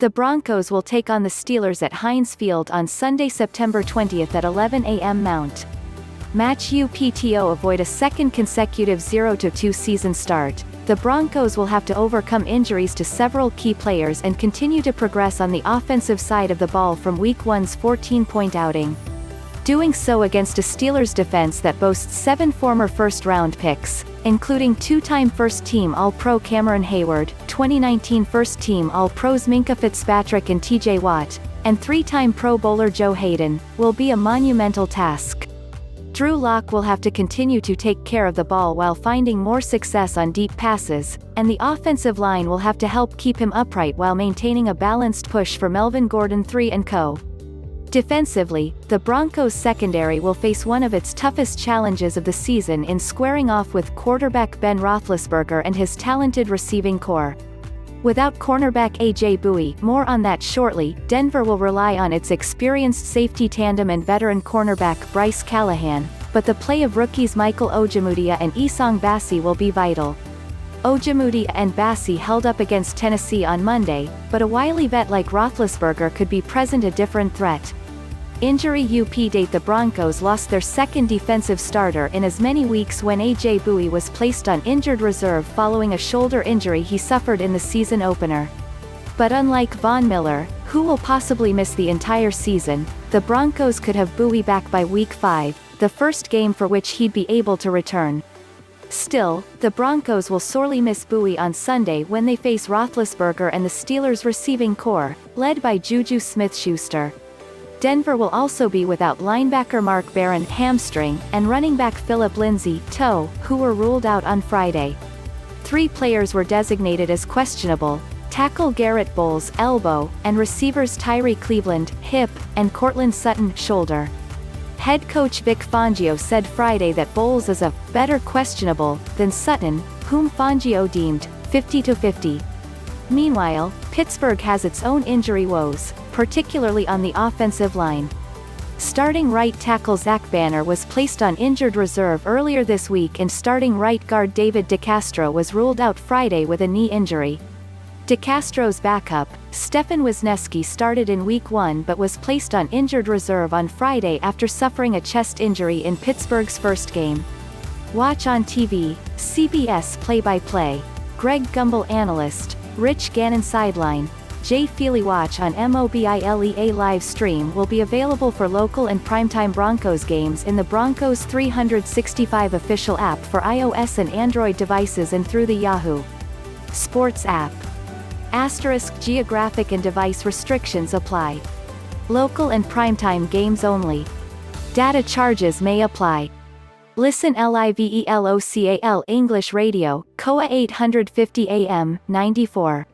The Broncos will take on the Steelers at Heinz Field on Sunday, September 20th at 11 a.m. Mount. MATCHUPTo avoid a second consecutive 0-2 season start. The Broncos will have to overcome injuries to several key players and continue to progress on the offensive side of the ball from Week 1's 14-point outing. Doing so against a Steelers defense that boasts 7 former first-round picks, including two-time first-team All-Pro Cameron Heyward, 2019 first-team All-Pros Minkah Fitzpatrick and TJ Watt, and 3-time Pro Bowler Joe Haden, will be a monumental task. Drew Lock will have to continue to take care of the ball while finding more success on deep passes, and the offensive line will have to help keep him upright while maintaining a balanced push for Melvin Gordon III and co. Defensively, the Broncos secondary will face one of its toughest challenges of the season in squaring off with quarterback Ben Roethlisberger and his talented receiving core. Without cornerback Bouye, more on that shortly, Denver will rely on its experienced safety tandem and veteran cornerback Bryce Callahan, but the play of rookies Ojemudia and Bassey will be vital. Ojemudia and Bassey held up against Tennessee on Monday, but a wily vet like Roethlisberger could be present a different threat. Injury UPDATEThe Broncos lost their second defensive starter in as many weeks when Bouye was placed on injured reserve following a shoulder injury he suffered in the season opener. But unlike Von Miller, who will possibly miss the entire season, the Broncos could have Bouye back by Week 5, the first game for which he'd be able to return. Still, the Broncos will sorely miss Bouye on Sunday when they face Roethlisberger and the Steelers' receiving core, led by JuJu Smith-Schuster. Denver will also be without linebacker Mark Barron hamstring, and running back Phillip Lindsay toe, who were ruled out on Friday. 3 players were designated as questionable: tackle Garett Bolles elbow, and receivers Tyrie Cleveland hip, and Courtland Sutton shoulder. Head coach Vic Fangio said Friday that Bolles is a better questionable than Sutton, whom Fangio deemed 50-50. Meanwhile, Pittsburgh has its own injury woes, particularly on the offensive line. Starting right tackle Zach Banner was placed on injured reserve earlier this week, and starting right guard David DeCastro was ruled out Friday with a knee injury. DeCastro's backup, Stefen Wisniewski, started in Week 1 but was placed on injured reserve on Friday after suffering a chest injury in Pittsburgh's first game. Watch on TV, CBS Play-by-Play. Greg Gumbel analyst, Rich Gannon sideline. FeelyWATCH on MOBILEA live stream will be available for local and primetime Broncos games in the Broncos 365 official app for iOS and Android devices and through the Yahoo Sports app. * Geographic and device restrictions apply. Local and primetime games only. Data charges may apply. Listen LIVELOCAL English Radio, KOA 850 AM, 94.